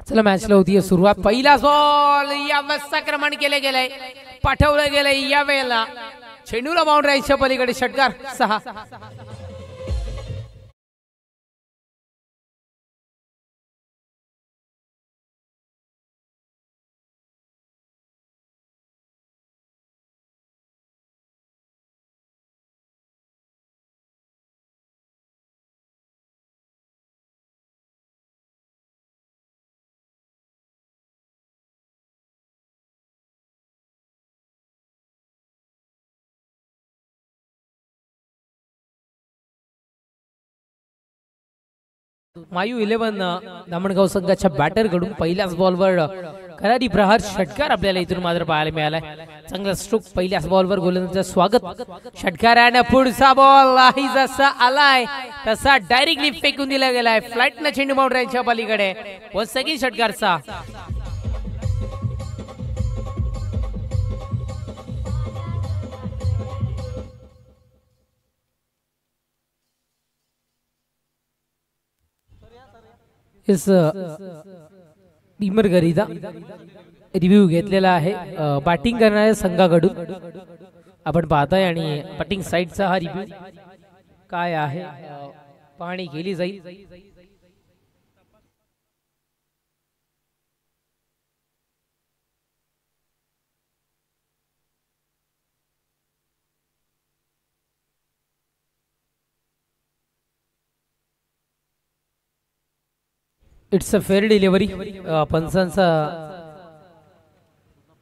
चला मॅचला होती सुरुवात. पहिला बॉल यावेळेस आक्रमण केले गेले, पाठवलं गेले या वेळेला चेंडूला बाउंड्रीच्या पलीकडे षटकार 6. मायू 11 धामणगाव संघाच्या बॅटर कडून पहिल्याच बॉलवर करारी प्रहार षटकार आपल्याला इथून मात्र पाहायला मिळालाय. चांगला स्ट्रोक पहिल्याच बॉलवर गोलंदाजाचं स्वागत षटकाराने. पुढचा बॉल ही जसा आलाय तसा डायरेक्टली फेकून दिला गेलाय फ्लाइटनं चेंडू बाउंड्रीच्या पलीकडे व सगळी षटकारचा. इस टीमर करिता रिव्ह्यू घेतलेला आहे बॅटिंग करणाऱ्या संघाकडून. आपण पाहताय आणि बॅटिंग साइडचा हा रिव्ह्यू काय आहे पाहणी केली जाईल. It's a fair delivery. पंचांचा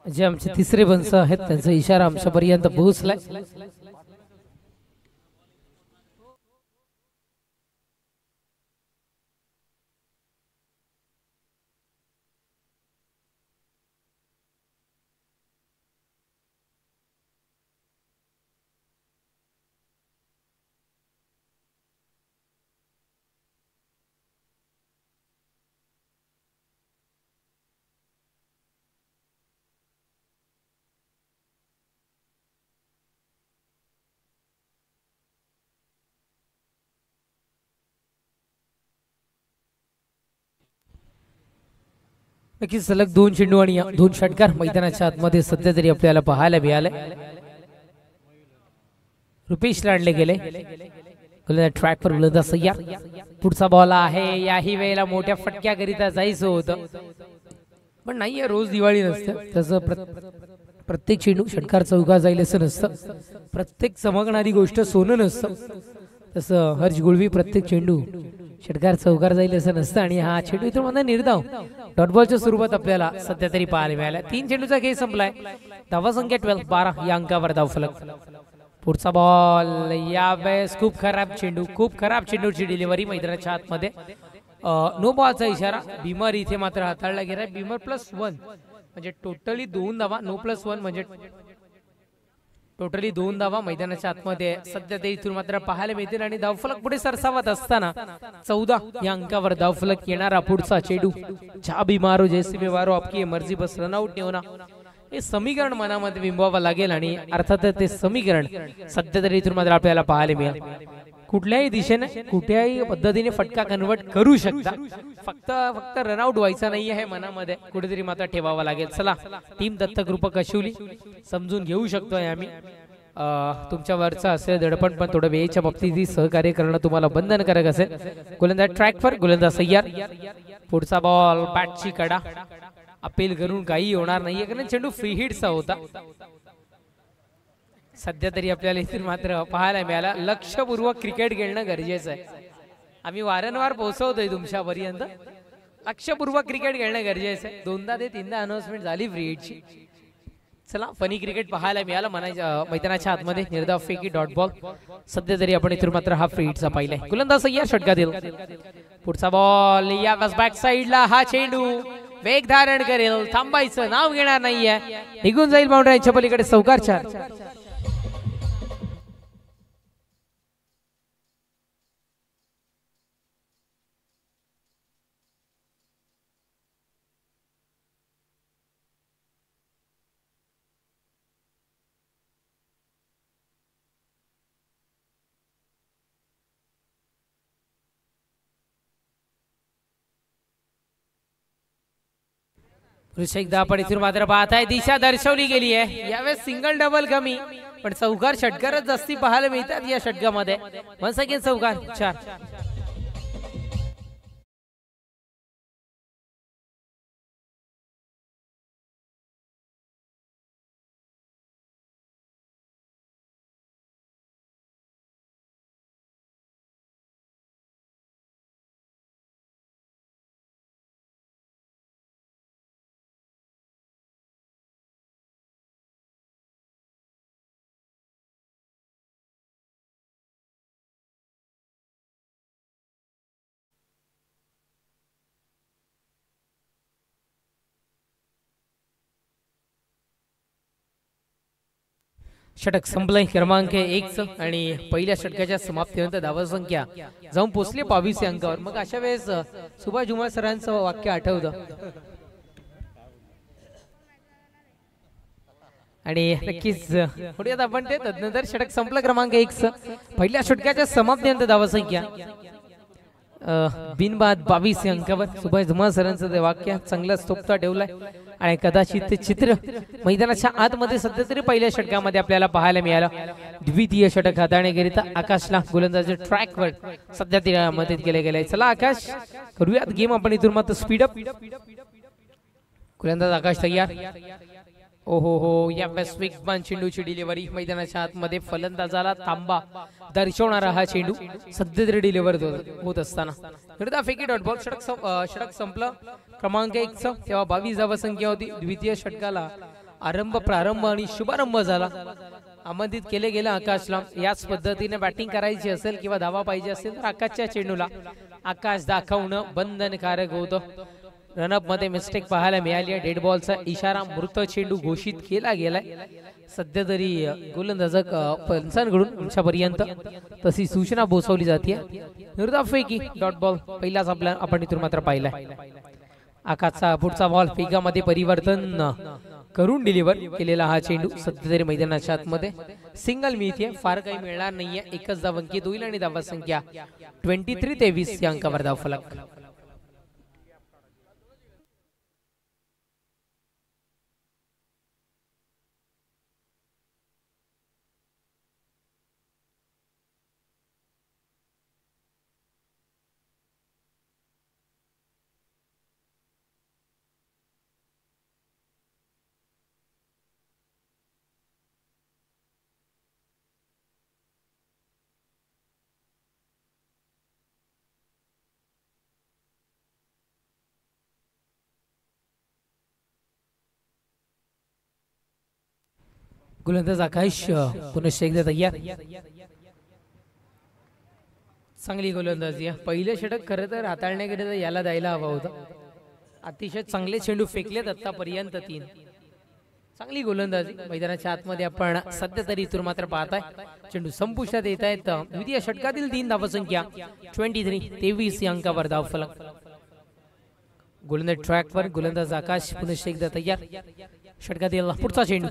जे आमचे तिसरे पंच आहेत त्यांचा इशारा आमच्यापर्यंत पोहोचलाय. नक्कीच सलग 2 चेंडू आणि 2 षटकार मैदानाच्या आतमध्ये सध्या तरी आपल्याला पाहायला मिळाले. रुपेश लांडले गेले ट्रॅक वर गोलंदाज सय्यार. पुढचा बॉल आहे याही वेळेला मोठ्या फटक्याकरिता जायचं होतं पण नाहीये. रोज दिवाळी नसतं तसं प्रत्येक चेंडू षटकार चौकार जाईल असं नसतं. प्रत्येक चमकणारी गोष्ट सोनं नसतं तसं हर्ष गुळवी प्रत्येक चेंडू षटकार चौकार जाईल असं नसतं. आणि हा चेंडू इथून मध्ये निर्धाव डॉट बॉलच्या स्वरूपात आपल्याला सध्या तरी पाहायला मिळाला. 3 चेंडूचा खेळ संपलाय. धावा संख्या 12 या अंकावर धावफलक. पुढचा बॉल यावेळेस खूप खराब चेंडूची डिलिव्हरी मैदानाच्या आतमध्ये. नो बॉलचा इशारा. भीमर इथे मात्र हाताळला गेलाय. भीमर +1 म्हणजे टोटली 2 धावा. नो +1 म्हणजे टोटली 2 धावा मैदानाच्या आतमध्ये सध्या ते इथून मात्र पाहायला मिळतील. आणि धावफलक पुढे सरसावत असताना 14 या अंकावर धावफलक येणारा पुढचा चेंडू. छाबी मारो जैसे भी मारो आपकी मर्जी बस रनआउट होना हे समीकरण मनामध्ये बिंबवावं लागेल. आणि अर्थात ते समीकरण सध्या तरी इथून मात्र आपल्याला पाहायला मिळेल. कुठल्याही दिशेने कुठल्याही पद्धतीने फटका कन्वर्ट करू शकता. फक्त रनआउट व्हायचा नाही आहे मनामध्ये कुठेतरी मात्र ठेवावा लागेल. चला टीम दत्तक रूपक कशुली समजून घेऊ शकतोय आम्ही. तुमच्यावरचं असेल दडपण पण थोडं वेळेच्या बाबतीत सहकार्य करणं तुम्हाला बंधनकारक असेल. गोलंदाज ट्रॅकवर गोलंदाज सय्यार. पुढचा बॉल बॅटची कडा. अपील करून काही होणार नाहीये कारण चेंडू फ्री हिटचा होता. सध्या तरी आपल्याला इथून मात्र पाहायला मिळाला लक्षपूर्वक क्रिकेट खेळणं गरजेचं आहे. आम्ही वारंवार पोहोचवतोय तुमच्यापर्यंत लक्षपूर्वक क्रिकेट खेळणं गरजेचं आहे. 2दा ते 3दा अनाउन्समेंट झाली फ्री हिटची. चला फनी क्रिकेट पाहायला मिळालं मैदानाच्या आतमध्ये. निर्धाव फेकी डॉट बॉल. सध्या तरी आपण इथून मात्र हा फ्री हिटचा पाहिलाय. गोलंदाज सय्यार षटका देईल. पुढचा बॉल या बॅक साइडला. हा चेंडू वेग धारण करेल. थांबायचं नाव घेणार नाहीये. निघून जाईल बाउंड्रीच्या पलीकडे. चौकार 4. पुरुष एकदा आपण इथून मात्र पाहताय दिशा दर्शवली गेली आहे. यावेळेस सिंगल डबल कमी पण चौकार षटकारच जास्ती पाहायला मिळतात या षटकामध्ये. वन्स अगेन चौकार 4. षटक संपलंय क्रमांक 1 आणि पहिल्या षटकाच्या समाप्तीनंतर धावा संख्या जाऊन पोहोचली 22 या अंकावर. मग अशा वेळेस सुभाष जुमार सरांचं वाक्य आठवतं आणि नक्कीच पुढे आपण ते तदनंतर षटक संपलं क्रमांक 1 पहिल्या षटकाच्या समाप्तीनंतर धावा संख्या बिनबाद 22 या अंकावर. सुभाष जुमार सरांचं ते वाक्य चांगलं स्तोपता ठेवलंय आणि कदाचित ते चित्र मैदानाच्या आतमध्ये सध्या तरी पहिल्या षटकामध्ये आपल्याला पाहायला मिळालं. द्वितीय षटक हाताळण्याकरिता आकाशला गोलंदाजी ट्रॅकवर सध्या तिला मदत केले गेले. चला आकाश करूयात गेम आपण इथून मात्र स्पीडअप. गोलंदाज आकाश तयार. ओहो हो या वेगवान चेंडूची डिलिव्हरी मैदानाच्या आतमध्ये फलंदाजाला थांबा दर्शवणारा हा चेंडू सध्या तरी डिलिव्हर होत असताना फेकी डॉट बॉल. षटक संपलं क्रमांक 1 तेव्हा 22 धावा संख्या होती. द्वितीय षटकाला प्रारंभ आणि शुभारंभ झाला. आमंत्रित केले गेले आकाशला याच पद्धतीने बॅटिंग करायची असेल किंवा धावा पाहिजे असेल तर आकाशच्या चेंडूला आकाश दाखवणं बंधनकारक होतं. रनअप मध्ये मिस्टेक पाहायला मिळाली आहे. डेड बॉलचा इशारा मृत चेंडू घोषित केला गेलाय. सध्या तरी गोलंदाज पंचांकडून आमच्यापर्यंत तशी सूचना पोहोचवली जाते. निर्धाफेकी डॉट बॉल पहिलाच आपण इथून मात्र पाहिलाय. आकाशचा पुढचा बॉल फेकामध्ये परिवर्तन करून डिलिव्हर केलेला हा चेंडू सध्या तरी मैदानाच्या आतमध्ये सिंगल मिळते. फार काही मिळणार नाहीये. एकच धाव अंकित होईल आणि धावा संख्या 23-23 या अंकावर धावफलक. गोलंदाज आकाश पुनश्च एकदा तयार. चांगली गोलंदाजी. पहिलं षटक खरं तर हाताळण्याकरिता याला द्यायला हवा होता. अतिशय चांगले चेंडू फेकलेत आतापर्यंत 3. चांगली गोलंदाजी मैदानाच्या आतमध्ये आपण सध्या तरी इथून मात्र पाहताय. चेंडू संपुष्टात येत आहेत. द्वितीय षटकातील 3 धावा संख्या 23-23 या अंकावर धावफलक. गोलंदाज ट्रॅकवर. गोलंदाज आकाश पुनश्च एकदा तयार. षटकातील पुढचा चेंडू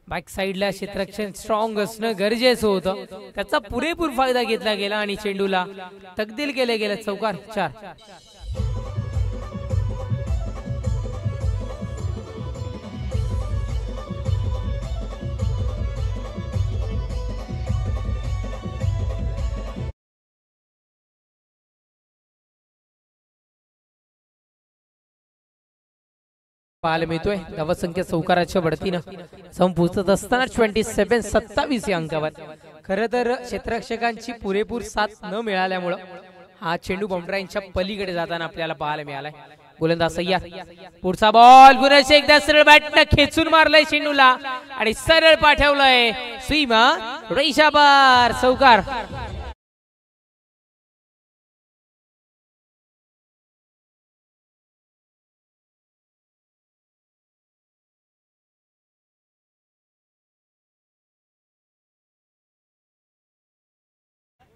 बॅक साइडला क्षेत्ररक्षण स्ट्रॉंग असणं गरजेचं होतं. त्याचा पुरेपूर फायदा घेतला गेला आणि चेंडूला तकदील केले गेले. चौकार 4. पाहायला मिळतोय धावसंख्या चौकाराच्या बढतीनं संपुष्टात असताना 27-27 या अंकावर. खरं तर क्षेत्ररक्षकांची पुरेपूर साथ न मिळाल्यामुळं हा चेंडू बाउंड्रीच्या पलीकडे जाताना आपल्याला पाहायला मिळालाय. गोलंदाज तयार. पुढचा बॉल पुन्हा एकदा सरळ बॅटनं खेचून मारलाय चेंडूला आणि सरळ पाठवलंय सीमा रेषापार. चौकार.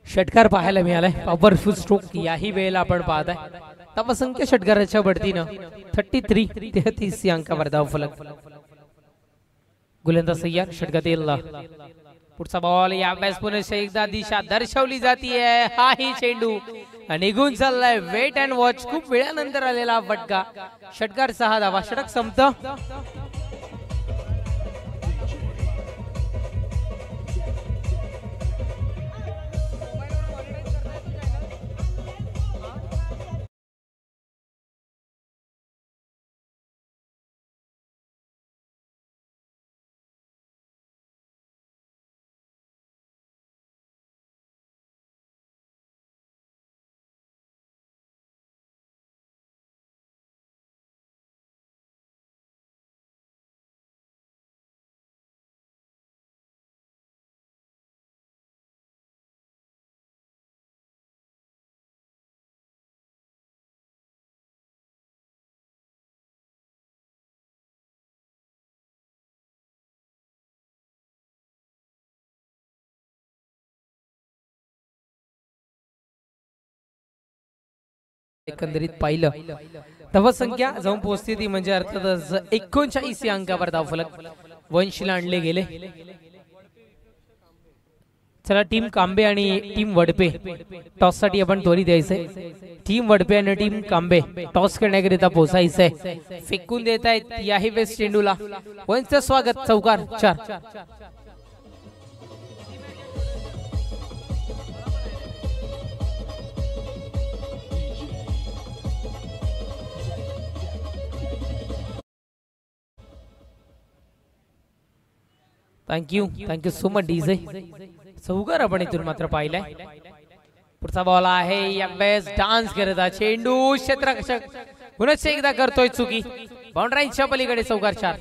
षटकार पाहायला मिळालाय. पॉवरफुल स्ट्रोक याही वेळेला आपण पाहताय. धावसंख्या षटकाराच्या बढतीनं 33-33 या अंकावर धावफलक. गोलंदाज तयार. षटकातील पुढचा बॉल या बॅस पुन्हा एकदा दिशा दर्शवली जातीये. हाही चेंडू निघून चाललाय. Wait and watch. खूप वेळानंतर आलेला फटका. षटकार 6 धावा. षटक संपतं. एकंदरीत पाहिलं धावसंख्या जाऊन पोहोचते ती म्हणजे अर्थातच 39 या अंकावर धावफलक वंशीला आणले गेले. चला टीम कांबे आणि टीम वडपे टॉस साठी आपण त्वरित द्यायचंय. टीम वडपे आणि टीम कांबे टॉस करण्याकरिता पोहोचायचंय. फेकून देत आहेत याही वेस्ट चेंडूला. वंशचं स्वागत. चौकार 4. Thank you so much DJ. चौकार आपण इथून मात्र पाहिलाय. पुढचा बॉल आहे या वेळेस डान्स करता चेंडू क्षेत्ररक्षक पुन्हा एकदा करतोय चुकी. बाउंड्रीच्या पलीकडे. चौकार 4.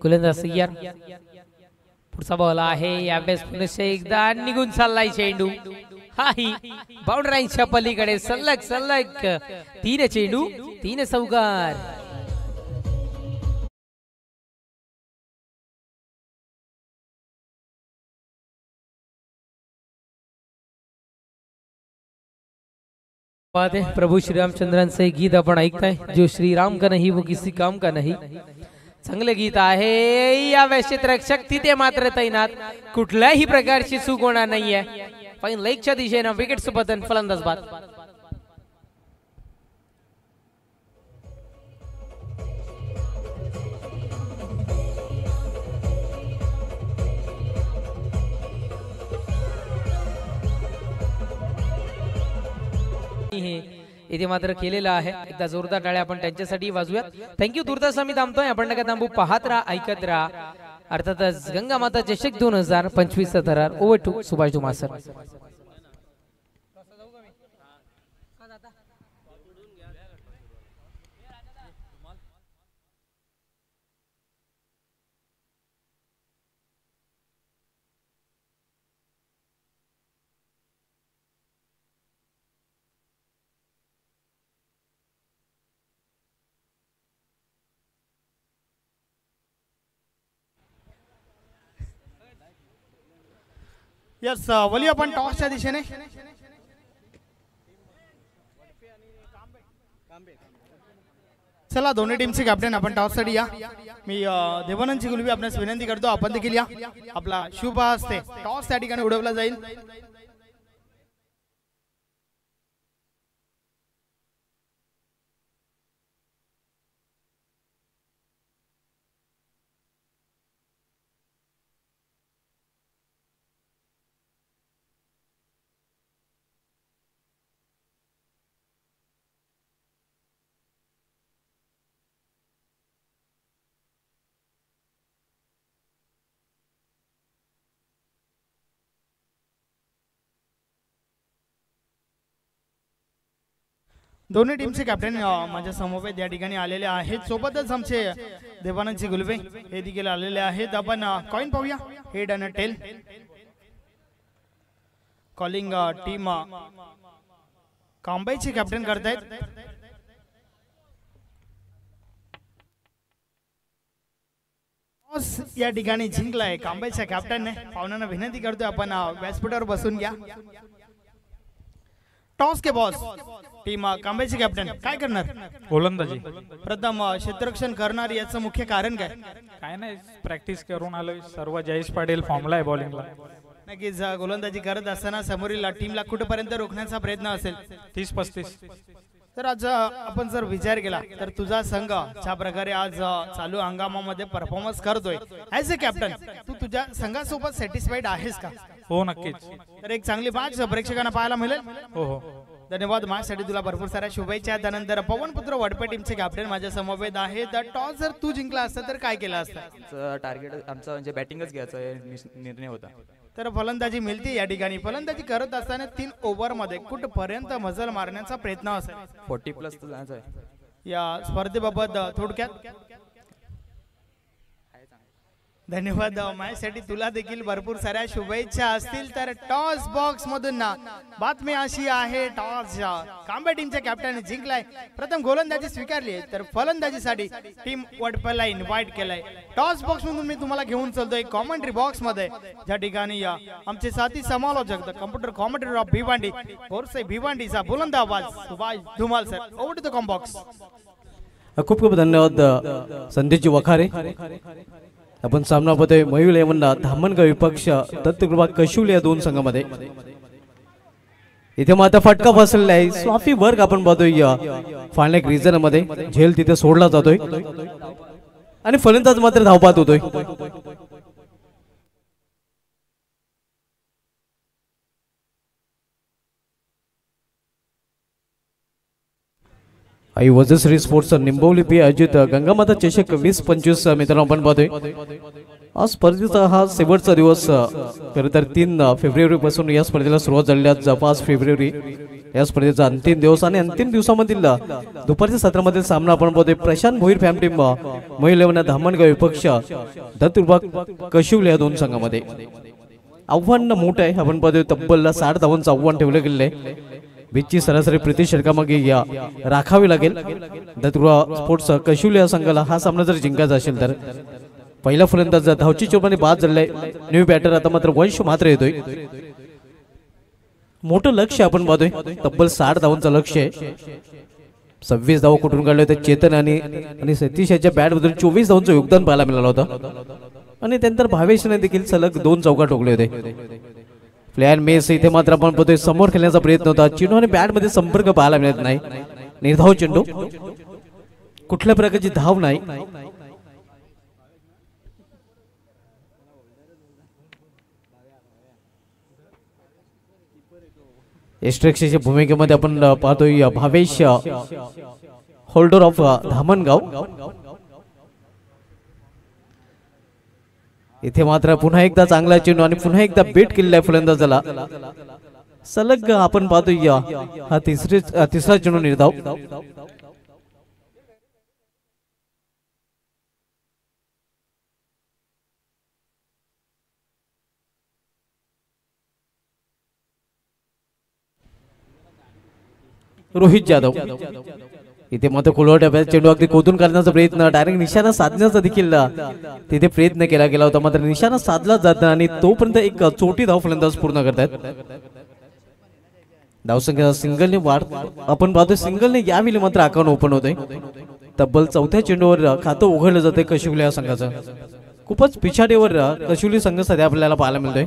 गोलंदाज यार. पुढचा बॉल आहे या वेळेस पुन्हा एकदा निघून चाललाय चेंडू. हाही बाउंड्रीच्या पलीकडे. सलग 3 चेंडू 3 चौकार. प्रभू श्रीरामचंद्रांचे गीत आपण ऐकताय. जो श्रीराम का नहीं वो किसी काम का नहीं. चांगलं गीत आहे. या क्षेत्ररक्षक तिथे मात्र तैनात. कुठल्याही प्रकारची चूक होणार नाहीये. फाईन लेगच्या दिशेनं विकेट सुपतन. फलंदाज बाद. इथे मात्र केलेला आहे. एकदा जोरदार टाळ्या आपण त्यांच्यासाठी वाजूयात. थँक्यू. तुर्तास आम्ही थांबतोय. आपण नका थांबू. पाहत राहा, ऐकत राहा. अर्थातच गंगा माता चषक 2025 थरार. Over to Subhash Dhumal sir. Yes वली आपण टॉसच्या दिशेने. चला दोन्ही टीमचे कॅप्टन आपण टॉससाठी या. मी देवानंदची गुलबी आपणास विनंती करतो आपण देखील या. आपला शुभ हस्ते टॉस त्या ठिकाणी उडवला जाईल. दोन्ही टीमचे कॅप्टन माझ्या समवेत या ठिकाणी आलेले आहेत. सोबतच आमचे देवानंदजी गुलबे हे देखील आलेले आहेत. आपण कॉइन पाहूया. हेड आणि टेल. कॉलिंग टीम कांबेचे कॅप्टन करतायत. टॉस या ठिकाणी जिंकलाय कांबेच्या कॅप्टनने. पाहुण्यांना विनंती करतोय आपण व्यासपीठावर बसून घ्या. टॉस के बॉस टीम कांबेचे कॅप्टन काय करणार? गोलंदाजी. प्रथम क्षेत्ररक्षण करणार याचं मुख्य कारण काय? काय नाही, प्रॅक्टिस करून आलोय. सर्व जयेश पाटील फॉर्मला आहे बॉलिंगला. नक्कीच गोलंदाजी करत असताना समोरील टीमला कुठपर्यंत रोखण्याचा प्रयत्न असेल? 30-35. तर आज आपण जर विचार केला तर तुझा संघ ज्या प्रकारे आज चालू हंगामामध्ये परफॉर्मन्स करतोय ऍज अ कॅप्टन, तू तुझ्या संघासोबत सॅटिस्फाईड आहेस का? हो नक्कीच. तर एक चांगली मॅच प्रेक्षकांना पाहायला मिळेल. हो हो. धन्यवाद. माझ्यासाठी तुला भरपूर साऱ्या शुभेच्छा. त्यानंतर पवनपुत्र वडपे टीमचे कॅप्टन माझ्या समवेत आहे. तर टॉस जर तू जिंकला असता तर काय केलं असतं? टार्गेट आमचं म्हणजे बॅटिंगच घ्यायचा निर्णय होता. तर फलंदाजी मिळते या ठिकाणी. फलंदाजी करत असताना 3 ओव्हरमध्ये कुठपर्यंत मजल मारण्याचा प्रयत्न असेल? 40+ तर जायचं आहे. या स्पर्धेबाबत थोडक्यात धन्यवाद. माझ्यासाठी तुला देखील भरपूर साऱ्या शुभेच्छा असतील. तर टॉस बॉक्स मधून ना बातमी अशी आहे, टॉस कांबे टीमच्या कॅप्टन जिंकलाय. प्रथम गोलंदाजी स्वीकारली आहे तर फलंदाजीसाठी टीम वडपला इन्व्हाइट केलाय. टॉस बॉक्स मधून मी तुम्हाला घेऊन चालतोय कॉमेंट्री बॉक्स मध्ये, ज्या ठिकाणी आमचे साथी समालोचक कम्प्युटर कॉमेंटेटर ऑफ भिवांडी गोरसे भिवांडीचा बुलंद आवाज Subhash Dhumal sir. Over to the com box. खूप खूप धन्यवाद संदीपजी वखारे. आपण सामना पाहतोय मयूर येवंडा धामणगाव विपक्ष दत्तकृपा कशुल या दोन संघामध्ये. इथे मात्र फटका बसलेला आहे. स्वाफी वर्ग आपण पाहतोय फायनल रिजन मध्ये झेल तिथे सोडला जातोय आणि फलंदाज मात्र धावपात होतोय. आई वजश्री स्पोर्ट्स निंबवली पी अजित गंगामाता चषक 2025 मित्रांनो आपण पाहतोय. आज स्पर्धेचा हा शेवटचा दिवस. खरं तर 3 फेब्रुवारी पासून या स्पर्धेला सुरुवात झाली. आज 5 फेब्रुवारी या स्पर्धेचा अंतिम दिवस आणि अंतिम दिवसामधील दुपारच्या सत्रामधील सामना आपण पाहतोय. प्रशांत भोईर फॅम टीम महिला धामणगाव विपक्ष दत्तकृपा कशुल या दोन संघामध्ये. आव्हान मोठं आहे. आपण पाहतोय तब्बल 60 धावांचं आव्हान ठेवलं गेलेलं आहे. बिच्ची सरासरी प्रति षटकामागे राखावी लागेल. दत्तकृपा स्पोर्ट्स कशुल या संघाला हा सामना जर जिंकायचा असेल तर पहिला फलंदाज धावची चोपाने बाद झालाय. न्यू बॅटर आता मात्र वंश मात्र येतोय. मोठं लक्ष आपण पाहतोय. तब्बल 60 धावांचं लक्ष आहे. 26 धावा कुठून काढले होते चेतन आणि सतीश याच्या बॅट मधून 24 धावांचं योगदान पाहायला मिळालं होतं आणि त्यानंतर भावेशने देखील सलग 2 चौका ठोकले होते. प्लेयर मेस इथे मात्र आपण पाहतोय समोर खेळण्याचा प्रयत्न होता. चेंडू आणि बॅट मध्ये संपर्क पाहायला मिळत नाही. निर्धाव चेंडू, कुठल्या प्रकारची धाव नाही. एस्ट्रेक्सच्या भूमिकेमध्ये आपण पाहतोय भावेश होल्डर ऑफ धामणगाव. इथे मात्र पुन्हा एकदा चांगला चेंडू आणि पुन्हा एकदा बेट केलेला फलंदाजाला. सलग आपण पाहतोय हा तिसरा चेंडू निर्धाव. रोहित जाधव इथे मात्र कोलवाट्या चेंडू अगदी कोतून काढण्याचा प्रयत्न, डायरेक्ट निशाणा साधण्याचा देखील तिथे प्रयत्न केला गेला होता, मात्र निशाणा साधला जात आणि तोपर्यंत एक छोटी धाव फलंदाज पूर्ण करतात. धावसंख्या सिंगलने वाढ आपण पाहतोय. सिंगलने यावेळी मात्र अकाउंट ओपन होते. तब्बल 4थ्या चेंडूवर खातं उघडलं जाते कशुली या संघाचं. खूपच पिछाडीवर कशुली संघ सध्या आपल्याला पाहायला मिळतोय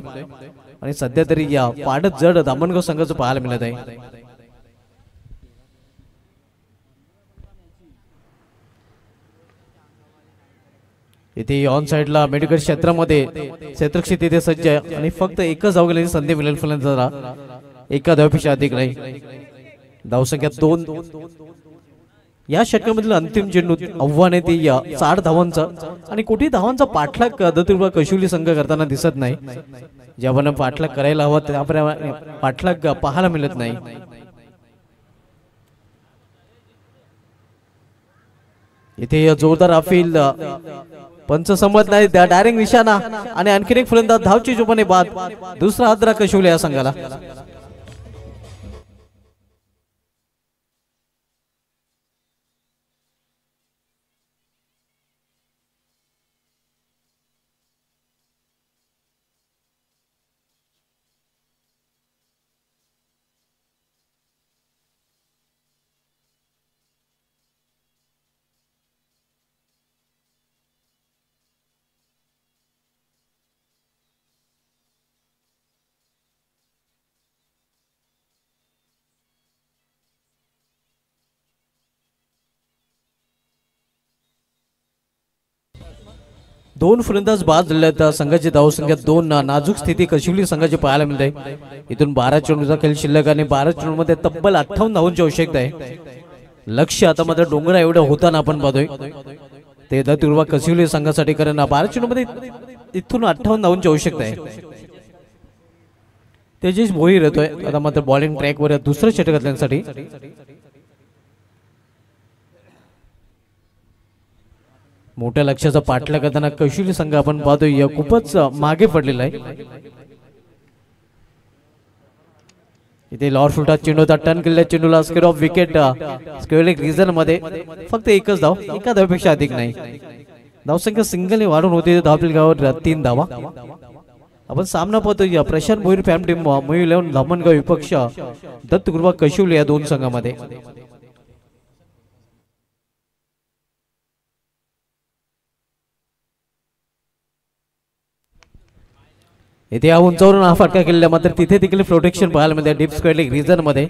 आणि सध्या तरी या पाडत जड धामणगाव संघाचं पाहायला मिळत आहे. इथे ऑन साइडला मेडिकल क्षेत्रामध्ये क्षेत्रक्षित तिथे सज्ज आहे आणि फक्त एकच धाव गेल्याची संधी मिळेल फलंदाजाला. एका धावेपेक्षा अधिक नाही. धावसंख्या 2. या षटकामधील अंतिम चेंडू आव्हान आहे ती 60 धावांचा आणि कोटी धावांचा पाठलाग दत्तकृपा कशुली संघ करताना दिसत नाही. ज्याप्रमाणे पाठलाग करायला हवा त्याप्रमाणे पाठलाग पाहायला मिळत नाही. इथे जोरदार अपील पंच संमत नाही. डायरेक्ट निशाणा आणि आणखीन एक फलंदाज धावची चोपाने बाद. दुसरा हादरा कशुले या संघाला. दोन फलंदाज बाद झाल्यात. संघाची धावसंख्या 2. नाजूक स्थिती कशिवली संघाची पाहायला मिळते. इथून 12 चेंडूचा खेळ शिल्लक आणि 12 चेंडूमध्ये तब्बल 58 धावांची आवश्यकता आहे. लक्ष आता मात्र डोंगरा एवढं होताना आपण पाहतोय ते दत्तुर्वा कशिवली संघासाठी, कारण 12 चेंडूमध्ये इथून 58 धावांची आवश्यकता आहे. तेजस भोईर येतोय आता मात्र बॉलिंग ट्रॅकवर दुसरं षटक घालण्यासाठी. मोठ्या लक्ष्याचा पाठलाग करताना कशिवली संघ आपण पाहतोय खूपच मागे पडलेला आहे. इथे लॉर फुलटा चेंडू होता, टर्न केलेल्या चेंडूला square off wicket. Square region मध्ये फक्त एकच धाव, एका धावेपेक्षा अधिक नाही. धावसंख्या सिंगलने वाढून होती. धावपलगावर 3 धावा. आपण सामना पाहतोय प्रशांत भोईर फॅम टीम मोही 11 धामणगाव विपक्ष दत्तगुरुबा कशिवली या दोन संघामध्ये. इथे या उंचावरून हा फटका केलेला, मात्र तिथे देखील प्रोटेक्शन पाहायला मिळते डीप स्क्वेअर रिजन मध्ये.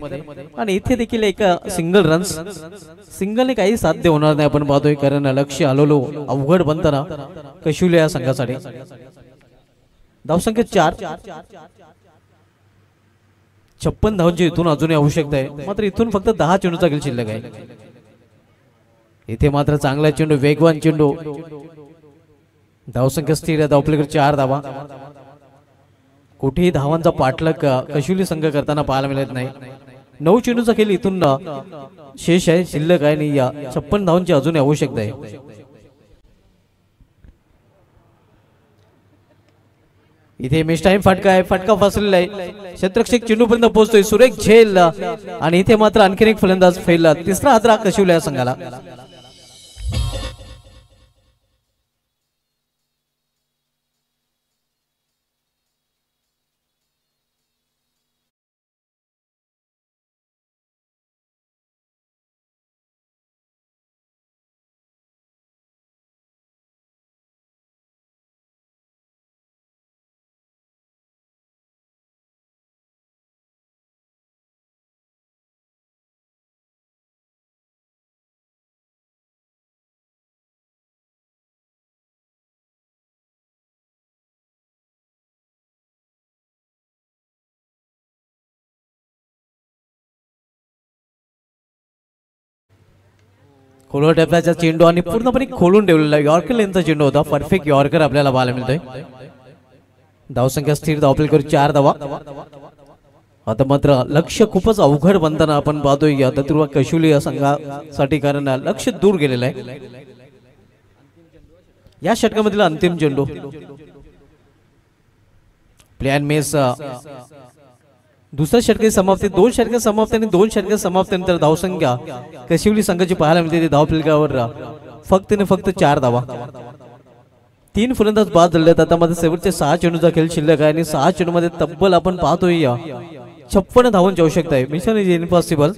आणि इथे देखील एक सिंगल रन्स, सिंगलने काही साध्य होणार नाही आपण पाहतोय, कारण लक्ष आलोलो अवघड बनताना कशिवली या संघासाठी. धावसंख्या 4. 56 धावांची इथून अजूनही आवश्यकता आहे, मात्र इथून फक्त 10 चेंडूचा खेळ शिल्लक आहे. इथे मात्र चांगला चेंडू, वेगवान चेंडू. धावसंख्या स्थिर, धावपलीकडे 4 धावा. कुठेही धावांचा पाठलाग कशिवली संघ करताना पाहायला मिळत नाही. 9 चेंडूचा खेळ इथून शेष आहे, शिल्लक आहे आणि या 56 धावांची अजूनही आवश्यकता आहे. इथे मिस टाइम फटका आहे, फटका फसलेला आहे. क्षेत्ररक्षक चेंडू पर्यंत पोहोचतोय, सुरेख झेल. आणि इथे मात्र आणखीन एक फलंदाज फेल. तिसरा हादरा कशिवली या संघाला. खोलवर टप्प्याचा चेंडू आणि पूर्णपणे खोलून ठेवलेला यॉर्कर लेनचा चेंडू होता. परफेक्ट यॉर्कर आपल्याला पाहायला मिळतोय. धावसंख्या स्थिर, धावपलीकडे 4 धावा. आता मात्र लक्ष खूपच अवघड बनताना आपण पाहतोय या दत्तुर्वा कशिवली या संघासाठी, कारण लक्ष दूर गेलेलं आहे. या षटकामधील अंतिम चेंडू प्लॅन मेस. दुसऱ्या षटकाची समाप्ती, 2 षटक समाप्ती आणि 2 षटक समाप्तीनंतर धावसंख्या कशिवली संघाची पाहायला मिळते. धावपलकावर फक्त 4 धावा. 3 फलंदाज बाद झाले. आता मध्ये शेवटचे 6 चेंडूचा खेळ शिल्लक आहे आणि 6 चेंडू मध्ये तब्बल आपण पाहतोय 56 धावांची आवश्यकता आहे. मिशन इज इम्पॉसिबल,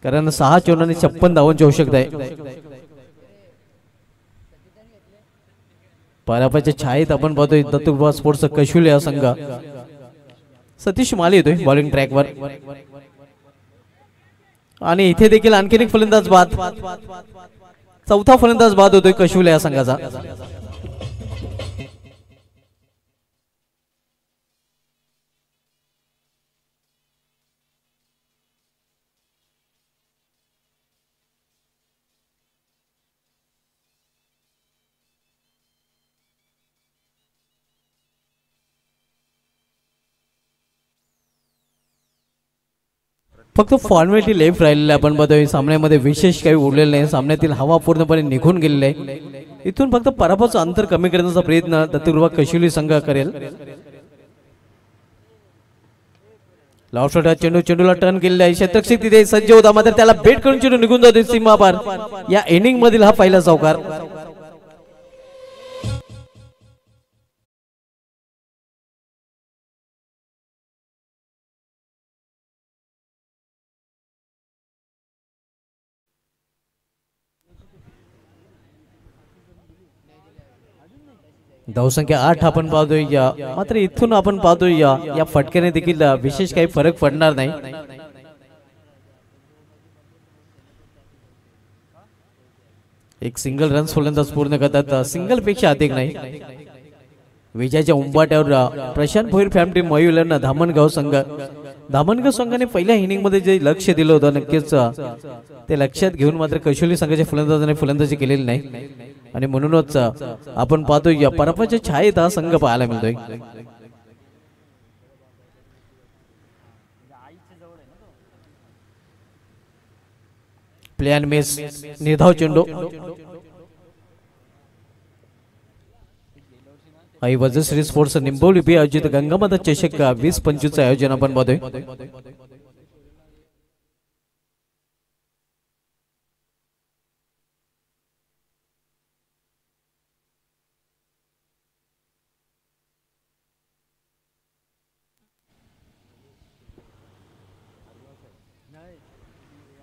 कारण 6 चेंडूंनी 56 धावांची आवश्यकता आहे. पराभवाच्या छायेत आपण पाहतोय दत्तुर्वा स्पोर्ट्स कशिवली हा संघ. सतीश माली येतोय बॉलिंग ट्रॅकवर आणि इथे देखील आणखीन एक फलंदाज बाद. 4था फलंदाज बाद होतोय कशिवली या संघाचा. फक्त फॉर्मॅलिटी लेफ्ट राहिलेले आपण बघतोय. सामन्यामध्ये विशेष काही उरलेलं नाही. सामन्यातील हवा पूर्णपणे निघून गेलेली आहे. इथून फक्त पराभवाचं अंतर कमी करण्याचा प्रयत्न दत्तुर्वा कशिवली संघ करेल. लॉफ्ट चेंडूला टर्न केलेला आहे. क्षेत्ररक्षक तिथे सज्ज होता, मात्र त्याला बेट करून चेंडू निघून जातो सीमा पार. या इनिंग मधील हा पहिला चौकार. धावसंख्या 8 आपण पाहतोय. मात्र इथून आपण पाहतोय या फटक्याने देखील विशेष काही फरक पडणार नाही. एक सिंगल रन फलंदाज पूर्ण करतात, सिंगल पेक्षा अधिक नाही. विजयाच्या उंबाट्यावर प्रशांत भोईर फॅम टीम मयूरना धामणगाव संघाने पहिल्या इनिंग मध्ये जे लक्ष दिलं होतं नक्कीच ते लक्षात घेऊन मात्र कशोली संघाच्या फलंदाजाने फलंदाजी केलेली नाही आणि म्हणूनच आपण पाहतोय या पराभवाच्या छायेत हा संघ पाहायला मिळतोय. प्लॅन मेस निर्धाव चेंडू आई वजश्री स्पोर्ट्स निंबोली बी आयोजित गंगामाता चषक 20-25 आयोजन आपण बघतोय.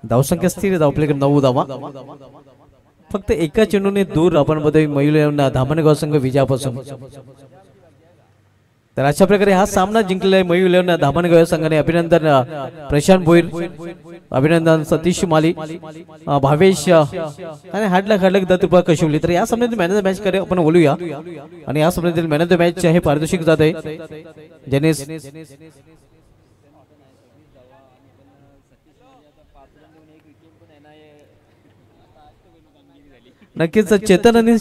धावसंख्या स्थिर धावपलीकडे 9 धावा. फक्त एका चेंडूने दूर आपण बघतोय मयूर धामणगाव संघ विजयापासून. तर अशा प्रकारे हा सामना जिंकलेला आहे मयूर धामणगाव संघाने. अभिनंदन प्रशांत भोईर, अभिनंदन सतीश माली, भावेश आणि हाडला खडलक दत्तुपा कशोली. तर या सामन्यातील मॅन ऑफ द मॅच कडे आपण बोलूया आणि या सामन्यातील मॅन ऑफ द मॅच हे पारितोषिक जात आहे ज्याने नक्कीच चेतन आणि